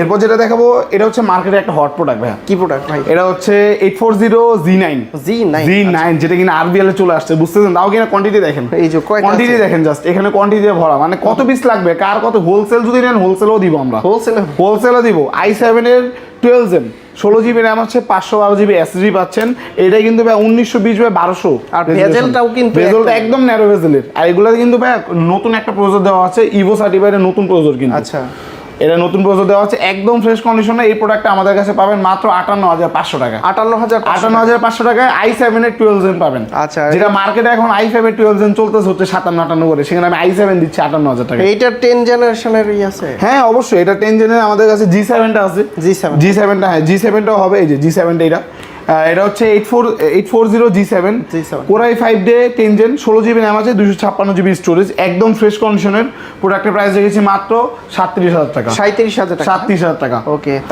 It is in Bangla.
এরপর যেটা দেখাবো এটা হচ্ছে মার্কেটে একটা হট প্রোডাক্ট ভাই। কি প্রোডাক্ট ভাই? এটা হচ্ছে 840 Z9 যেটা কিনা আরবিএল এ চলে আসছে, বুঝতেছেন? তাও কিনা কোয়ান্টিটি দেখেন, এই যে কয়টা কোয়ান্টিটি দেখেন, জাস্ট এখানে কোয়ান্টিটি ভরা, মানে কত পিস লাগবে, কার কত, হোলসেল যদি নেন হোলসেলও দিব আমরা, হোলসেলও দিব। i7 এর 12 জেন 16 জিবি র্যাম আছে, 512 জিবি এসএসডি পাচ্ছেন। এটা কিন্তু ভাই 1920/1200, আর ভেজেলটাও কিন্তু ভেজেলটা একদম ন্যারো ভেজেলের। আর এগুলাতে কিন্তু ভাই নতুন একটা প্রসেসর দেওয়া আছে, ইভো সার্টিফাইড এর নতুন প্রসেসর কিন্তু। আচ্ছা, এটা নতুন প্রসেসর দেওয়া আছে, একদম ফ্রেশ কন্ডিশনে। এই প্রোডাক্টটা আমাদের কাছে পাবেন মাত্র 58,500 টাকা। 58,500 টাকায় i7 এর 12 জেন পাবেন। আচ্ছা, যেটা মার্কেটে এখন i5 এর 12 জেন চলতেছে হচ্ছে 57-58 করে, সেখানে আমি i7 দিচ্ছি 58,000 টাকা। এইটা 10 জেনারেশনের আছে? হ্যাঁ অবশ্যই, এটা 10 জেনের আমাদের কাছে G7টা আছে। G7টা, হ্যাঁ G7টাও হবে, এই যে G7টা। এটা হচ্ছে 840 G7 Core i5 ডে 10 জেন 16 জিবি র্যাম আছে, 256 জিবি স্টোরেজ, একদম ফ্রেশ কন্ডিশনের। প্রোডাক্টের প্রাইস রেখেছি মাত্র 37,000 টাকা। 37,000 টাকা। 37,000 টাকা। ওকে,